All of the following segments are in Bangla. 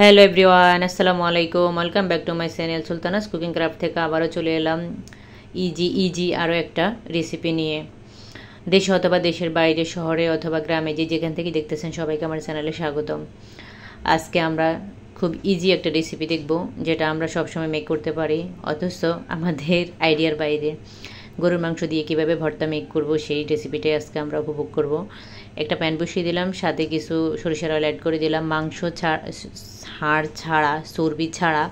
হ্যালো এভরিওয়ান, আসসালামু আলাইকুম। Welcome back to my channel Sultana's cooking craft থেকে আবারও চলে এলাম ইজি আরও একটা রেসিপি নিয়ে। দেশে অথবা দেশের বাইরে, শহরে অথবা গ্রামে, যেখান থেকে দেখতেছেন সবাইকে আমার চ্যানেলে স্বাগতম। আজকে আমরা খুব ইজি একটা রেসিপি দেখব, যেটা আমরা সবসময় মেক করতে পারি, অথচ আমাদের আইডিয়ার বাইরে। গরুর মাংস দিয়ে কীভাবে ভর্তা মেক করব সেই রেসিপিটাই আজকে আমরা উপভোগ করব। একটা প্যান বসিয়ে দিলাম, সাথে কিছু সরিষার অয়েল অ্যাড করে দিলাম। মাংস হাড় ছাড়া, চর্বি ছাড়া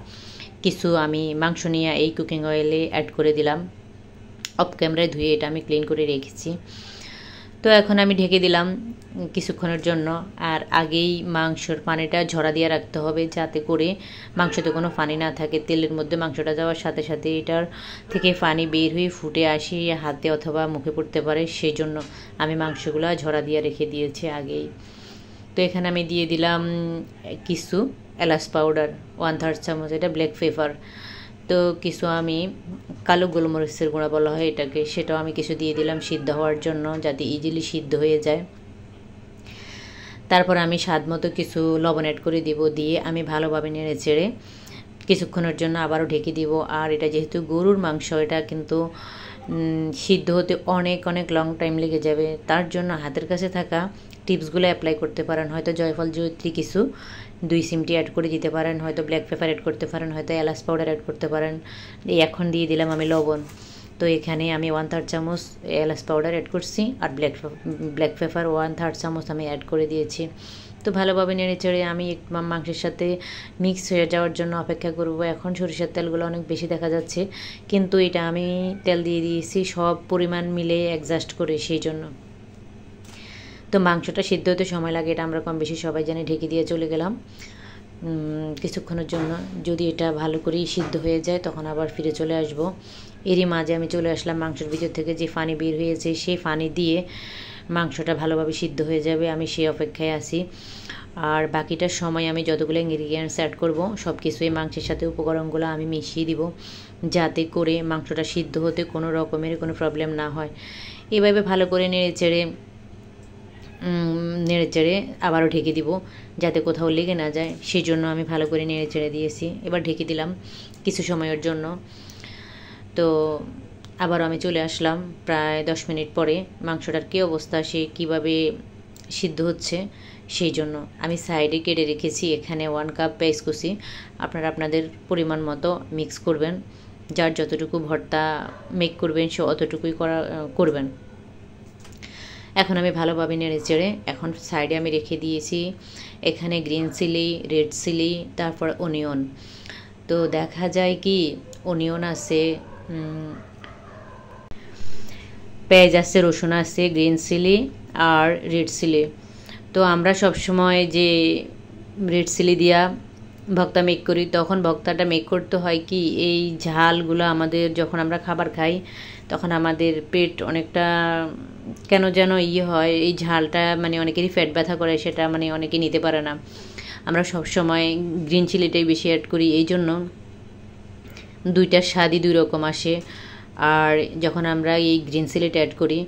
কিছু আমি মাংস নিয়ে এই কুকিং অয়েলে অ্যাড করে দিলাম। অফ ক্যামেরায় ধুয়ে এটা আমি ক্লিন করে রেখেছি। তো এখন আমি ঢেকে দিলাম কিছুক্ষণের জন্য। আর আগেই মাংসর পানিটা ঝরা দিয়ে রাখতে হবে, যাতে করে মাংসতে কোনো পানি না থাকে। তেলের মধ্যে মাংসটা যাওয়ার সাথে সাথে এটার থেকে পানি বের হয়ে ফুটে আসি হাতে অথবা মুখে পড়তে পারে, সেই জন্য আমি মাংসগুলো ঝরা দিয়ে রেখে দিয়েছি আগেই। তো এখানে আমি দিয়ে দিলাম কিছু এলাচ পাউডার, 1/3 চামচ, এটা ব্ল্যাক পেপার। তো কিছু আমি কালো গোলমরিচের গুঁড়া বলা হয় এটাকে, সেটাও আমি কিছু দিয়ে দিলাম সিদ্ধ হওয়ার জন্য, যাতে ইজিলি সিদ্ধ হয়ে যায়। তারপর আমি স্বাদ মতো কিছু লবণ অ্যাড করে দিব, দিয়ে আমি ভালোভাবে নেড়ে চেড়ে কিছুক্ষণের জন্য আবারও ঢেকে দিব। আর এটা যেহেতু গরুর মাংস, এটা কিন্তু সিদ্ধ হতে অনেক অনেক লং টাইম লেগে যাবে। তার জন্য হাতের কাছে থাকা টিপসগুলো অ্যাপ্লাই করতে পারেন। হয়তো জয়ফল জয়িত্রী কিছু 2 চিমটি অ্যাড করে দিতে পারেন, হয়তো ব্ল্যাক পেপার অ্যাড করতে পারেন, হয়তো এলাচ পাউডার অ্যাড করতে পারেন। এখন দিয়ে দিলাম আমি লবণ। তো এখানে আমি 1/3 চামচ এলাচ পাউডার অ্যাড করছি, আর ব্ল্যাক পেপার 1/3 চামচ আমি অ্যাড করে দিয়েছি। তো ভালোভাবে নেড়ে চেড়ে আমি মাংসের সাথে মিক্স হয়ে যাওয়ার জন্য অপেক্ষা করব। এখন সরিষার তেলগুলো অনেক বেশি দেখা যাচ্ছে, কিন্তু এটা আমি তেল দিয়ে দিয়েছি সব পরিমাণ মিলে অ্যাডজাস্ট করে, সেই জন্য। তো মাংসটা সিদ্ধ হতে সময় লাগে, এটা আমরা কম বেশি সবাই জানি। ঢেকে দিয়ে চলে গেলাম কিছুক্ষণের জন্য। যদি এটা ভালো করেই সিদ্ধ হয়ে যায় তখন আবার ফিরে চলে আসব। এরই মাঝে আমি চলে আসলাম মাংসের ভিতর থেকে যে পানি বের হয়েছে, সেই পানি দিয়ে মাংসটা ভালোভাবে সিদ্ধ হয়ে যাবে, আমি সেই অপেক্ষায় আছি। আর বাকিটার সময় আমি যতগুলো ইনগ্রিডিয়েন্টস অ্যাড করব সব কিছুই মাংসের সাথে উপকরণগুলো আমি মিশিয়ে দিব, যাতে করে মাংসটা সিদ্ধ হতে কোনো রকমের কোনো প্রবলেম না হয়। এভাবে ভালো করে নেড়ে চেড়ে আবারও ঢেকে দিব, যাতে কোথাও লেগে না যায়, সেই জন্য আমি ভালো করে নেড়ে চেড়ে দিয়েছি। এবার ঢেকে দিলাম কিছু সময়ের জন্য। তো আবারও আমি চলে আসলাম প্রায় 10 মিনিট পরে। মাংসটার কী অবস্থা, সে কীভাবে সিদ্ধ হচ্ছে, সেই জন্য আমি সাইডে কেটে রেখেছি এখানে 1 কাপ পেঁয়াজ কুচি। আপনারা আপনাদের পরিমাণ মতো মিক্স করবেন, যার যতটুকু ভর্তা মেক করবেন সে অতটুকুই করবেন। এখন আমি ভালোভাবে নেড়ে চেড়ে এখন সাইডে আমি রেখে দিয়েছি এখানে গ্রিন চিলি, রেড চিলি, তারপর অনিয়ন। তো দেখা যায় কি, অনিয়ন আছে, পেঁয়াজ আছে, রসুন আছে, গ্রিন চিলি আর রেড চিলি। তো আমরা সবসময় যে রেড চিলি দিয়া ভর্তা মেক করি, তখন ভর্তাটা মেক করতে হয় কি, এই ঝালগুলো আমাদের যখন আমরা খাবার খাই তখন আমাদের পেট অনেকটা কেন যেন হয়, এই ঝালটা মানে অনেকেরই পেট ব্যথা করে, সেটা মানে অনেকে নিতে পারে না। আমরা সবসময় গ্রিন চিলিটাই বেশি অ্যাড করি, এই জন্য দুইটার স্বাদই 2 রকম আসে। আর যখন আমরা এই গ্রিন চিলিটা অ্যাড করি,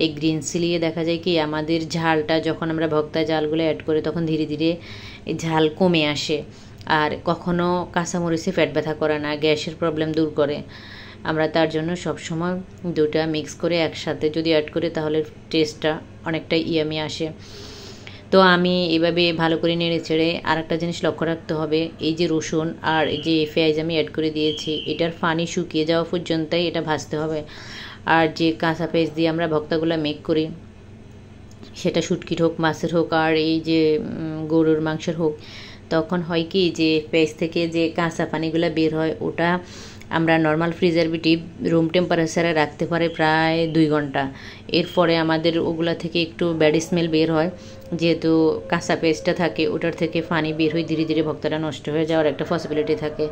এই গ্রিন চিলিয়ে দেখা যায় কি, আমাদের ঝালটা যখন আমরা ভর্তা ঝালগুলো অ্যাড করি তখন ধীরে ধীরে ঝাল কমে আসে। আর কখনো কাঁচামরিচে পেট ব্যথা করে না, গ্যাসের প্রবলেম দূর করে। আমরা তার জন্য সবসময় দুটা মিক্স করে একসাথে যদি অ্যাড করি, তাহলে টেস্টটা অনেকটা ইয়ামি আসে। তো আমি এভাবে ভালো করে নেড়ে ছেড়ে আরেকটা জিনিস লক্ষ্য রাখতে হবে, এই যে রসুন আর এই যে পেঁয়াজ আমি অ্যাড করে দিয়েছি, এটার পানি শুকিয়ে যাওয়া পর্যন্তই এটা ভাজতে হবে। আর যে কাঁচা পেঁয়াজ দিয়ে আমরা ভর্তাগুলো মেক করি, সেটা শুটকির হোক, মাছের হোক, আর এই যে গরুর মাংসের হোক, তখন হয় কি যে পেঁয়াজ থেকে যে কাঁচা পানিগুলো বের হয়, ওটা আমরা নর্মাল প্রিজারভেটিভ রুম টেম্পারেচারে রাখতে পারে প্রায় 2 ঘন্টা। এরপরে আমাদের ওগুলা থেকে একটু ব্যাড স্মেল বের হয়, যেহেতু কাঁচা পেস্টটা থাকে, ওটার থেকে পানি বের হয়ে ধীরে ধীরে ভর্তাটা নষ্ট হয়ে যাওয়ার একটা পসিবিলিটি থাকে।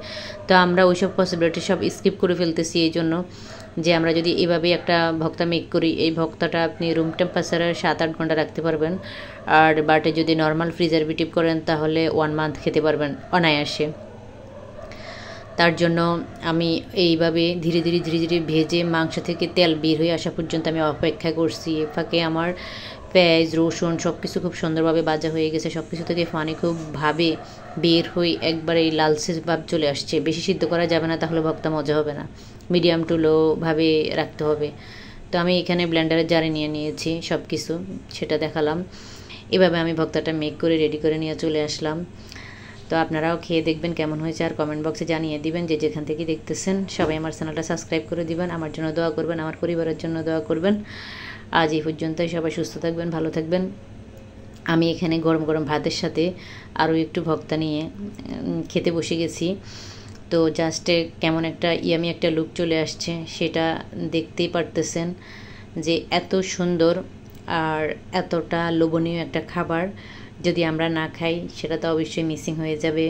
তো আমরা ওইসব পসিবিলিটি সব স্কিপ করে ফেলতেছি, এই জন্য যে আমরা যদি এভাবে একটা ভর্তা মেক করি, এই ভর্তাটা আপনি রুম টেম্পারেচারে 7-8 ঘন্টা রাখতে পারবেন। আর বাটে যদি নর্মাল প্রিজারভেটিভ করেন তাহলে 1 মান্থ খেতে পারবেন অনায়াসে। তার জন্য আমি এইভাবে ধীরে ধীরে ভেজে মাংস থেকে তেল বের হয়ে আসা পর্যন্ত আমি অপেক্ষা করছি। এ ফাঁকে আমার পেঁয়াজ রসুন সব কিছু খুব সুন্দরভাবে ভাজা হয়ে গেছে, সব কিছু থেকে পানি খুবভাবে বের হয়ে একবারে এই লালচে ভাব চলে আসছে। বেশি সিদ্ধ করা যাবে না, তাহলে ভর্তা মজা হবে না। মিডিয়াম টু লো ভাবে রাখতে হবে। তো আমি এখানে ব্লেন্ডারের জারে নিয়ে নিয়েছি সব কিছু, সেটা দেখালাম। এভাবে আমি ভর্তাটা মেক করে রেডি করে নিয়ে চলে আসলাম। তো আপনারাও খেয়ে দেখবেন কেমন হয়েছে, আর কমেন্ট বক্সে জানিয়ে দিবেন যে যেখান থেকে দেখতেছেন। সবাই আমার চ্যানেলটা সাবস্ক্রাইব করে দিবেন, আমার জন্য দোয়া করবেন, আমার পরিবারের জন্য দোয়া করবেন। আজ এই পর্যন্তই, সবাই সুস্থ থাকবেন, ভালো থাকবেন। আমি এখানে গরম গরম ভাতের সাথে আরও একটু ভর্তা নিয়ে খেতে বসে গেছি। তো জাস্টে কেমন একটা ইয়ামি একটা লুক চলে আসছে, সেটা দেখতেই পারতেছেন যে এত সুন্দর আর এতটা লোভনীয় একটা খাবার যদি আমরা না খাই সেটা তো অবশ্যই মিসিং হয়ে যাবে।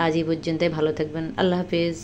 আজ এই পর্যন্তই, ভালো থাকবেন, আল্লাহ হাফেজ।